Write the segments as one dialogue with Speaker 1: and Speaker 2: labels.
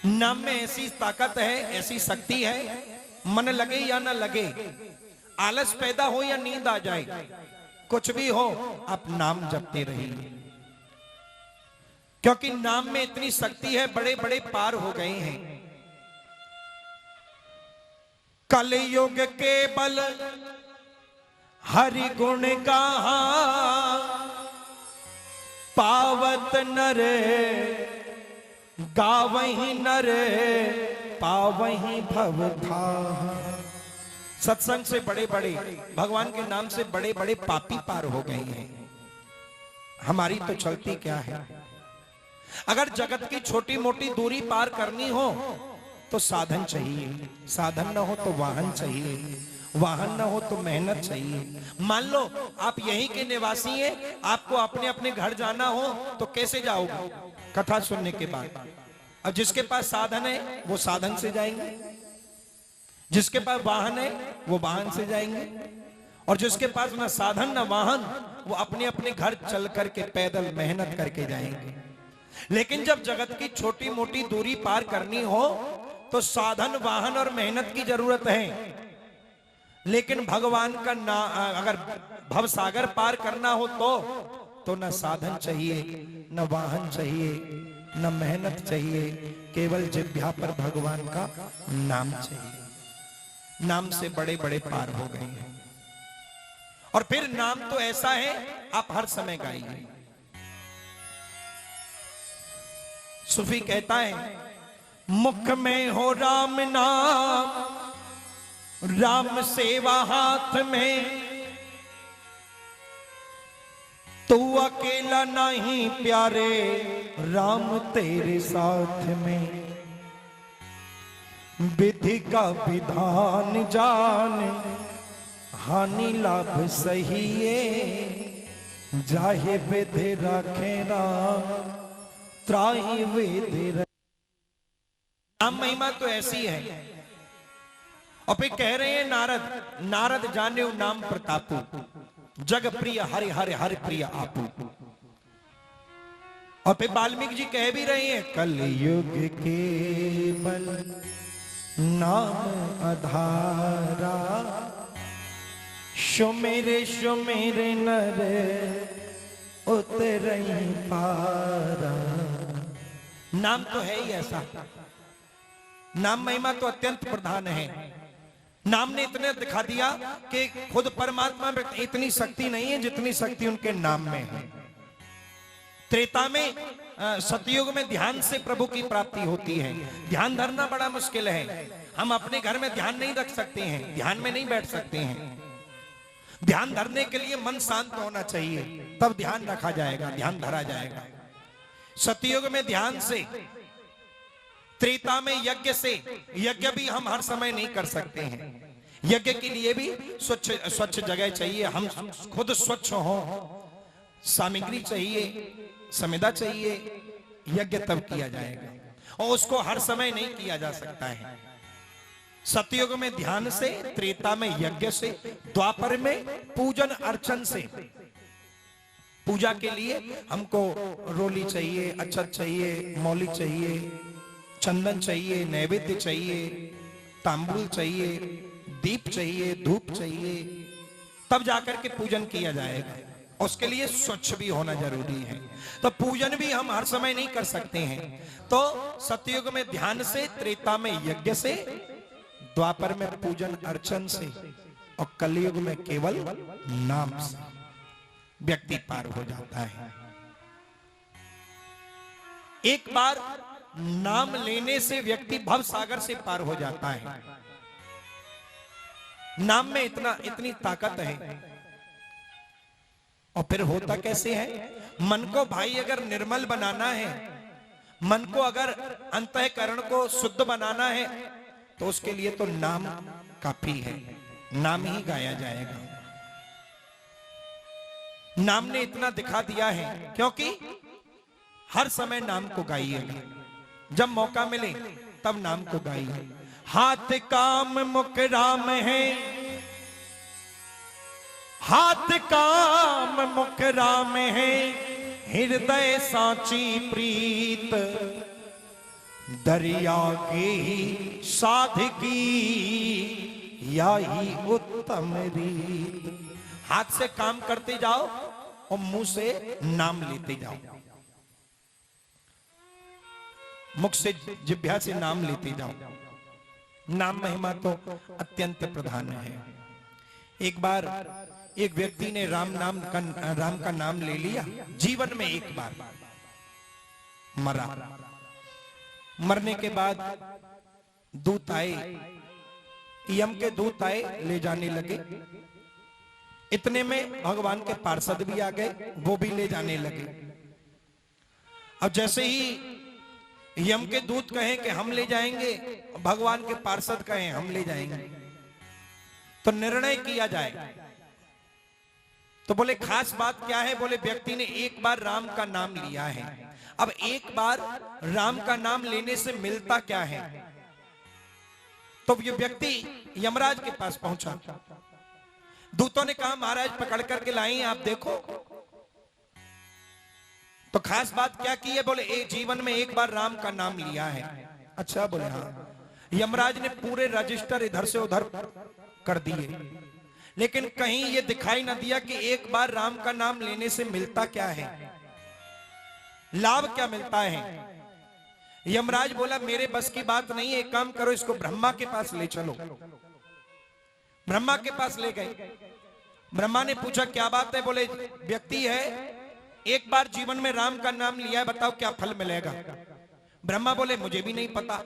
Speaker 1: नाम में ऐसी ताकत है, ऐसी शक्ति है, मन लगे या ना लगे, आलस पैदा हो या नींद आ जाए, कुछ भी हो, आप नाम जपते रहिए, क्योंकि नाम में इतनी शक्ति है। बड़े बड़े पार हो गए हैं। कलयुग के बल हरि गुण गाहा, पावत नर गावही नर पावही भवथा। सत्संग से बड़े बड़े, भगवान के नाम से बड़े बड़े पापी पार हो गए हैं। हमारी तो चलती क्या है। अगर जगत की छोटी मोटी दूरी पार करनी हो तो साधन चाहिए, साधन न हो तो वाहन चाहिए, वाहन न हो तो मेहनत चाहिए। मान लो आप यहीं के निवासी हैं, आपको अपने अपने घर जाना हो तो कैसे जाओगे? कथा सुनने के बाद। अब जिसके पास साधन है वो साधन से जाएंगे, जिसके पास वाहन है वो वाहन से जाएंगे, और जिसके पास ना साधन ना वाहन वो अपने अपने घर चल करके पैदल मेहनत करके जाएंगे। लेकिन जब जगत की छोटी मोटी दूरी पार करनी हो तो साधन वाहन और मेहनत की जरूरत है। लेकिन भगवान का अगर भव सागर पार करना हो तो न साधन चाहिए, न वाहन चाहिए, न मेहनत चाहिए, केवल जिह्वा पर भगवान का नाम चाहिए। नाम से बड़े बड़े पार हो गए हैं। और फिर नाम तो ऐसा है, आप हर समय गाइए। सूफी कहता है, मुख में हो राम नाम, राम सेवा हाथ में, तू अकेला नहीं प्यारे, राम तेरे साथ में। विधि का विधान जान, हानि लाभ सहिए, जाहे विधि रखे राम, त्राहि विधि। नाम महिमा तो ऐसी है। और फिर कह रहे हैं नारद, नारद जाने नाम प्रतापु, जग प्रिय हरि हरि हरि प्रिय आपू। और फिर वाल्मीकि जी कह भी रहे हैं, कलयुग के बल नाम आधारा, सुमेरे सुमेरे नर उतरई पारा। नाम तो है ही ऐसा। नाम महिमा तो अत्यंत प्रधान है। नाम ने इतने दिखा दिया कि खुद परमात्मा में इतनी शक्ति नहीं है जितनी शक्ति उनके नाम में है। त्रेता में सतयुग में ध्यान से प्रभु की प्राप्ति होती है। ध्यान धरना बड़ा मुश्किल है। हम अपने घर में ध्यान नहीं रख सकते हैं, ध्यान में नहीं बैठ सकते हैं। ध्यान धरने के लिए मन शांत होना चाहिए, तब ध्यान रखा जाएगा, ध्यान धरा जाएगा। सतयुग में ध्यान से, त्रेता में यज्ञ से। यज्ञ भी हम हर समय नहीं कर सकते हैं। यज्ञ के लिए भी स्वच्छ जगह चाहिए, हम खुद स्वच्छ हो, सामग्री चाहिए, संविदा चाहिए, यज्ञ तब किया जाएगा। और उसको हर समय नहीं किया जा सकता है। सतयुग में ध्यान से, त्रेता में यज्ञ से, द्वापर में पूजन अर्चन से। पूजा के लिए हमको रोली चाहिए, अक्षत चाहिए, मौली चाहिए, चंदन चाहिए, नैवेद्य चाहिए, तांबूल चाहिए, दीप चाहिए, धूप चाहिए, तब जाकर के पूजन किया जाएगा। उसके लिए स्वच्छ भी होना जरूरी है। तो पूजन भी हम हर समय नहीं कर सकते हैं। तो सतयुग में ध्यान से, त्रेता में यज्ञ से, द्वापर में पूजन अर्चन से, और कलयुग में केवल नाम से व्यक्ति पार हो जाता है। एक बार नाम लेने से व्यक्ति भव सागर से पार हो जाता है। नाम में इतनी ताकत है। और फिर होता कैसे है? मन को भाई अगर निर्मल बनाना है, मन को अगर अंतःकरण को शुद्ध बनाना है, तो उसके लिए तो नाम काफी है। नाम ही गाया जाएगा। नाम ने इतना दिखा दिया है, क्योंकि हर समय नाम को गाइएगा। जब मौका मिले तब नाम को गाइए। हाथ काम मुख राम है, हाथ काम मुख राम है, हृदय साची प्रीत, दरिया के ही साधकी या ही उत्तम रीत। हाथ से काम करते जाओ और मुंह से नाम लेते जाओ, मुख से जिह्वा से नाम लेते जाओ। नाम महिमा तो अत्यंत प्रधान है। एक बार एक व्यक्ति ने राम का नाम ले लिया, जीवन में एक बार मरा। मरने के बाद दूत आए, यम के दूत आए, ले जाने लगे। इतने में भगवान के पार्षद भी आ गए, वो भी ले जाने लगे। अब जैसे ही यम के दूत कहें कि हम ले जाएंगे, भगवान के पार्षद कहें हम ले जाएंगे, तो निर्णय किया जाए। तो बोले खास बात क्या है? बोले व्यक्ति ने एक बार राम का नाम लिया है। अब एक बार राम का नाम लेने से मिलता क्या है? तो ये व्यक्ति यमराज के पास पहुंचा। दूतों ने कहा महाराज पकड़ करके लाई, आप देखो। तो खास बात क्या की है? बोले एक जीवन में एक बार राम का नाम लिया है। अच्छा, बोले हाँ। यमराज ने पूरे रजिस्टर इधर से उधर कर दिए, लेकिन कहीं ये दिखाई ना दिया कि एक बार राम का नाम लेने से मिलता क्या है, लाभ क्या मिलता है। यमराज बोला मेरे बस की बात नहीं है, एक काम करो, इसको ब्रह्मा के पास ले चलो। ब्रह्मा के पास ले गए। ब्रह्मा ने पूछा क्या बात है? बोले व्यक्ति है, एक बार जीवन में राम का नाम लिया है, बताओ क्या फल मिलेगा? ब्रह्मा बोले मुझे भी नहीं पता,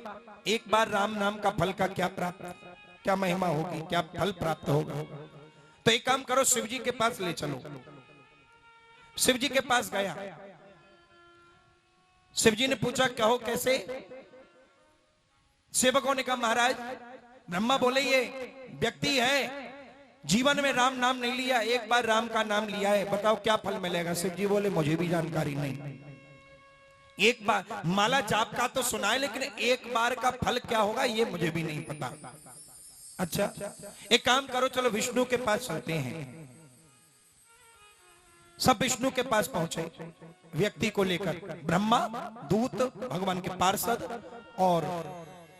Speaker 1: एक बार राम नाम का फल का क्या महिमा होगी, क्या फल प्राप्त होगा। तो एक काम करो, शिव जी के पास ले चलो। शिव जी के पास गया। शिव जी ने पूछा कहो कैसे? सेवकों ने कहा महाराज, ब्रह्मा बोले ये व्यक्ति है, जीवन में राम नाम नहीं लिया, एक बार राम का नाम लिया है, बताओ क्या फल मिलेगा? शिव जी बोले मुझे भी जानकारी नहीं। एक बार माला जाप का तो सुना है, लेकिन एक बार का फल क्या होगा ये मुझे भी नहीं पता। अच्छा, एक काम करो, चलो विष्णु के पास चलते हैं। सब विष्णु के पास पहुंचे व्यक्ति को लेकर, ब्रह्मा, दूत, भगवान के पार्षद और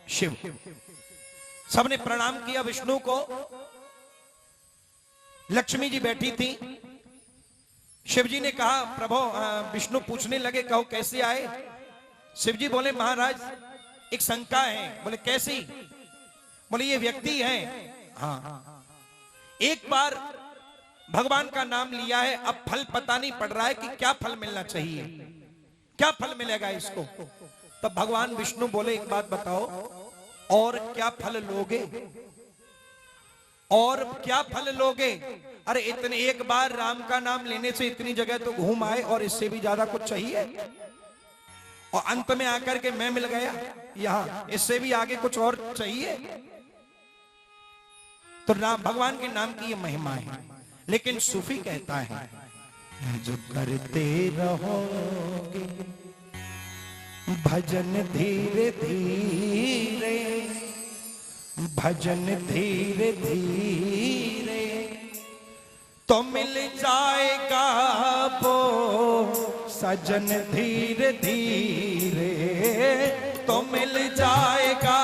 Speaker 1: शिव। सबने प्रणाम किया विष्णु को। लक्ष्मी जी बैठी थी। शिव जी ने कहा प्रभु, विष्णु पूछने लगे कहो कैसे आए? शिव जी बोले महाराज एक शंका है। बोले कैसी? बोले ये व्यक्ति है, हाँ, एक बार भगवान का नाम लिया है, अब फल पता नहीं पड़ रहा है कि क्या फल मिलना चाहिए, क्या फल मिलेगा इसको। तब भगवान विष्णु बोले एक बात बताओ, और क्या फल लोगे? और क्या फल लोगे? अरे इतने एक बार राम का नाम लेने से इतनी जगह तो घूम आए, और इससे भी ज्यादा कुछ चाहिए? और अंत में आकर के मैं मिल गया यहां, इससे भी आगे कुछ और चाहिए? तो राम भगवान के नाम की ये महिमा है। लेकिन सूफी कहता है जो करते रहोगे भजन धीरे धीरे, भजन धीरे धीरे, तो मिल जाएगा वो सजन धीरे धीरे, तो मिल जाएगा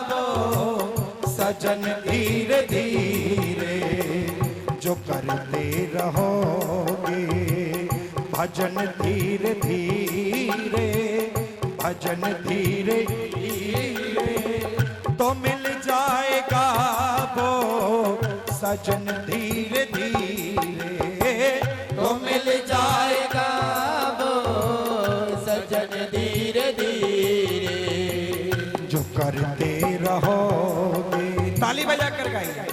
Speaker 1: वो सजन धीरे धीरे। जो करते रहोगे भजन धीरे धीरे, भजन धीरे धीरे, तो मिल जाएगा वो सजन धीरे धीरे, तो मिल जाएगा वो सजन धीरे धीरे। जो करते रहोगे, ताली बजा कर गाइए।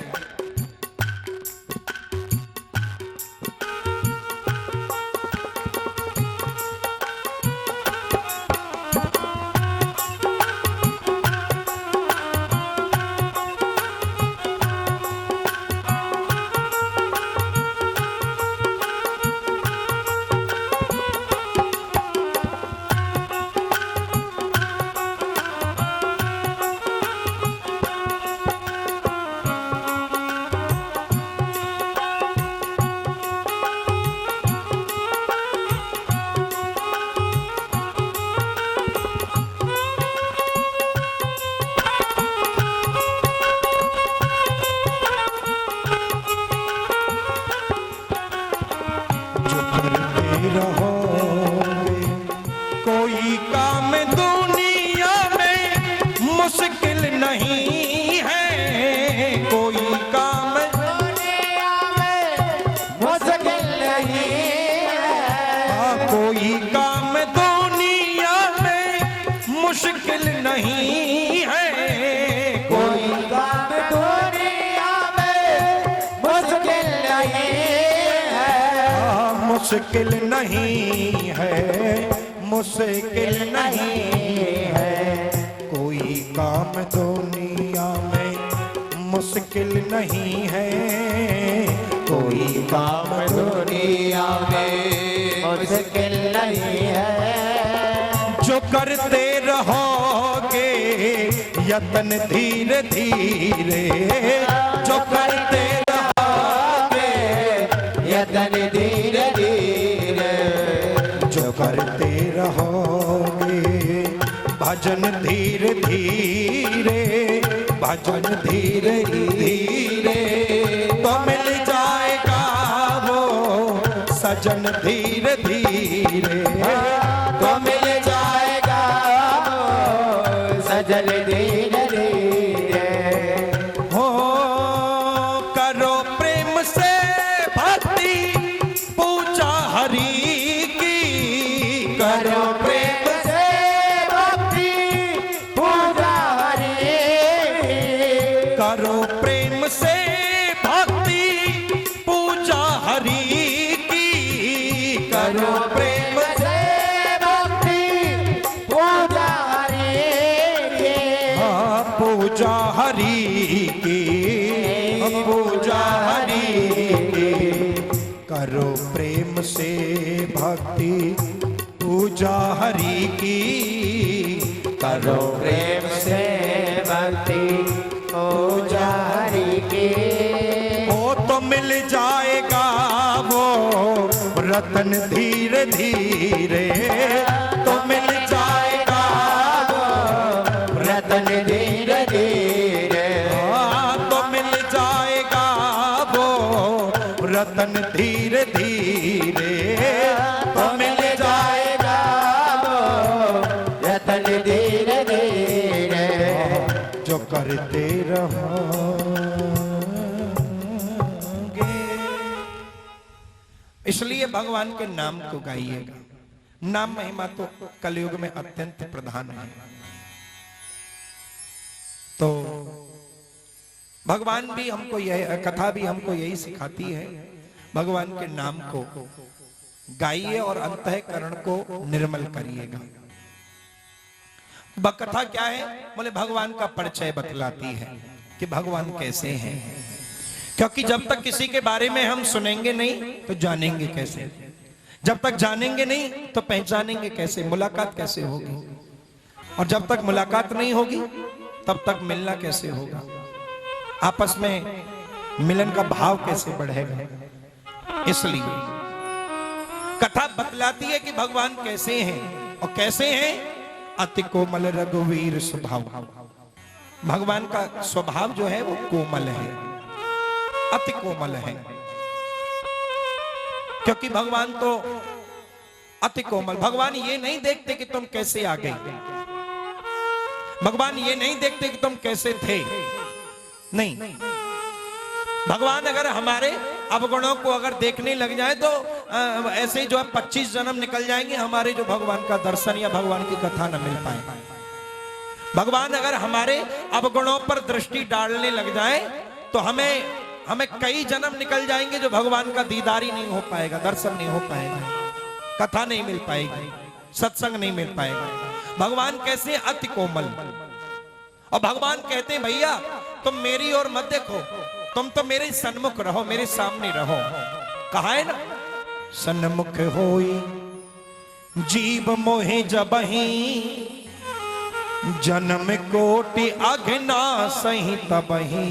Speaker 1: मुश्किल नहीं है,
Speaker 2: कोई काम दुनिया में मुश्किल नहीं है,
Speaker 1: मुश्किल नहीं है, मुश्किल नहीं है, कोई काम दुनिया में मुश्किल नहीं है,
Speaker 2: कोई काम दुनिया में मुश्किल नहीं है,
Speaker 1: जो करते रहोगे यतन धीरे धीरे, जो करते रहोगे
Speaker 2: यतन धीरे धीरे,
Speaker 1: जो करते रहोगे भजन धीरे धीरे, भजन धीरे धीरे, तो मिल जाएगा वो सजन धीरे धीरे,
Speaker 2: तो मिल जाएगा वो सजन धीरे धीरे,
Speaker 1: हो करो प्रेम से भक्ति पूजा हरि की,
Speaker 2: करो प्रेम से भक्ति पूजा हरि,
Speaker 1: करो प्रेम से भक्ति पूजा हरि की,
Speaker 2: करो प्रेम से भक्ति पूजा हरि,
Speaker 1: हाँ पूजा हरि की, पूजा हरि की, करो प्रेम से भक्ति पूजा हरि की,
Speaker 2: करो प्रेम से भक्ति पूजा हरि की,
Speaker 1: वो तो मिल जाएगा वो रतन धीरे धीरे, तो मिल जाएगा वो
Speaker 2: रतन धीरे धीरे,
Speaker 1: हाँ, तो मिल जाएगा वो रतन धीरे धीरे, तो मिल
Speaker 2: जाएगा वो रतन धीरे धीरे,
Speaker 1: जो करते रहोगे। इसलिए भगवान के नाम को गाइएगा। नाम महिमा तो कलयुग में अत्यंत प्रधान है। तो भगवान भी हमको यह कथा भी हमको यही सिखाती है, भगवान के नाम को गाइए और अंतःकरण को निर्मल करिएगा। कथा क्या है? बोले भगवान का परिचय बतलाती है कि भगवान कैसे हैं, क्योंकि जब तक किसी के बारे में हम सुनेंगे नहीं तो जानेंगे कैसे, जब तक जानेंगे नहीं तो पहचानेंगे कैसे, मुलाकात कैसे होगी, और जब तक मुलाकात नहीं होगी तब तक मिलना कैसे होगा, आपस में मिलन का भाव कैसे बढ़ेगा। इसलिए कथा बतलाती है कि भगवान कैसे हैं, और कैसे हैं? अति कोमल रघुवीर स्वभाव। भगवान का स्वभाव जो है वो कोमल है, अति कोमल है, क्योंकि भगवान तो अति कोमल। भगवान ये नहीं देखते कि तुम कैसे आ गए, भगवान ये नहीं देखते कि तुम कैसे थे, नहीं। भगवान अगर हमारे अवगुणों को अगर देखने लग जाए तो ऐसे जो है 25 जन्म निकल जाएंगे, हमारे जो भगवान का दर्शन या भगवान की कथा न मिल पाए। भगवान अगर हमारे अवगुणों पर दृष्टि डालने लग जाए तो हमें कई जन्म निकल जाएंगे, जो भगवान का दीदार ही नहीं हो पाएगा, दर्शन नहीं हो पाएगा, कथा नहीं मिल पाएगी, सत्संग नहीं मिल पाएगा। भगवान कैसे? अति कोमल। और भगवान कहते हैं भैया तुम मेरी ओर मत देखो, तुम तो मेरे सन्मुख रहो, मेरे सामने रहो। कहा है ना, सन्मुख होई जीव मोहे जबही, जन्म कोटि अघना सही तबही।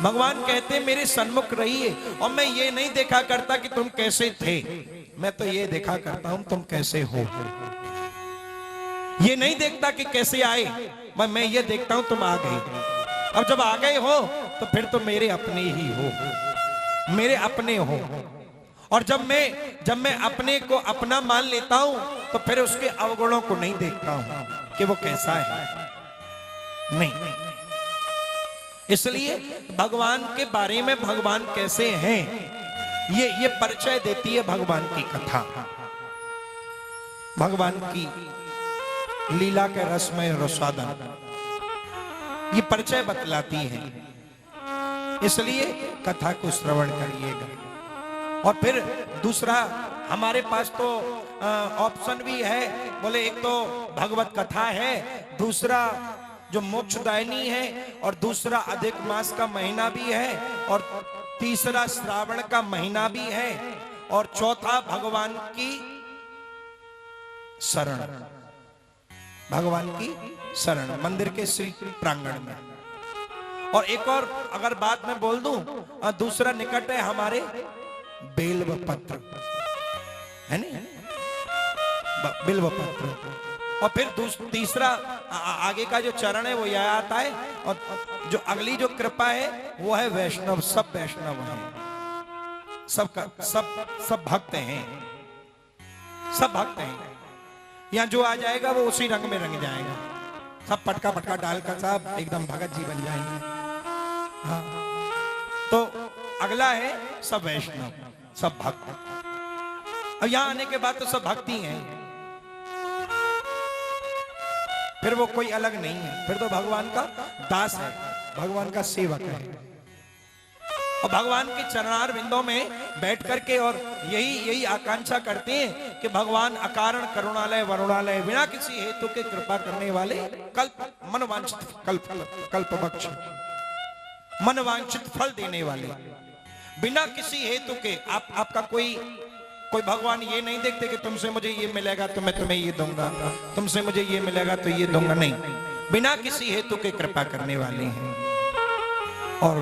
Speaker 1: भगवान कहते हैं मेरे सन्मुख रहिए, और मैं ये नहीं देखा करता कि तुम कैसे थे, मैं तो ये देखा करता हूं तुम कैसे हो। ये नहीं देखता कि कैसे आए, मैं ये देखता हूं तुम आ गए। अब जब आ गए हो तो फिर तो मेरे अपने ही हो, मेरे अपने हो। और जब मैं अपने को अपना मान लेता हूं तो फिर उसके अवगुणों को नहीं देखता हूं कि वो कैसा है, नहीं। इसलिए भगवान के बारे में भगवान कैसे हैं ये परिचय देती है भगवान की कथा, भगवान की लीला के रस में रसादन, ये परिचय बतलाती है। इसलिए कथा को श्रवण करिएगा। और फिर दूसरा हमारे पास तो ऑप्शन भी है, बोले एक तो भगवत कथा है, दूसरा जो मोक्षदायिनी है, और दूसरा अधिक मास का महीना भी है, और तीसरा श्रावण का महीना भी है, और चौथा भगवान की शरण, भगवान की शरण मंदिर के श्री प्रांगण में। और एक और अगर बात मैं बोल दूं, दूसरा निकट है हमारे बेल्व पत्र, है नहीं, बिल्व पत्र। और फिर तीसरा आगे का जो चरण है वो यह आता है, और जो अगली जो कृपा है वो है वैष्णव, सब वैष्णव हैं, सब भक्त हैं, सब भक्त हैं। यहाँ जो आ जाएगा वो उसी रंग में रंग जाएगा, सब पटका पटका डालकर सब एकदम भगत जी बन जाएंगे। हाँ। तो अगला है सब वैष्णव, सब भक्त। अब यहाँ आने के बाद तो सब भक्ति हैं, फिर वो कोई अलग नहीं है, फिर तो भगवान का दास है, भगवान का सेवक है, और भगवान के चरणार बिंदों में बैठ करके और यही आकांक्षा करते हैं कि भगवान अकारण करुणालय वरुणालय, बिना किसी हेतु के कृपा करने वाले, कल्प मनवांछित कल्प बख्श, मनवांछित फल देने वाले, बिना किसी हेतु के। आपका कोई भगवान ये नहीं देखते कि तुमसे मुझे ये मिलेगा तो मैं तुम्हें ये दूंगा, तुमसे मुझे ये मिलेगा तो ये दूंगा, नहीं, बिना किसी हेतु के कृपा करने वाले हैं। और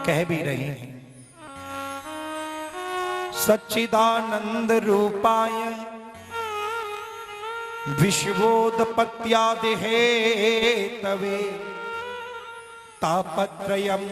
Speaker 1: कह भी रहे हैं, सच्चिदानंद रूपाय विश्वोदपत्यादि हेतवे तापत्रयम्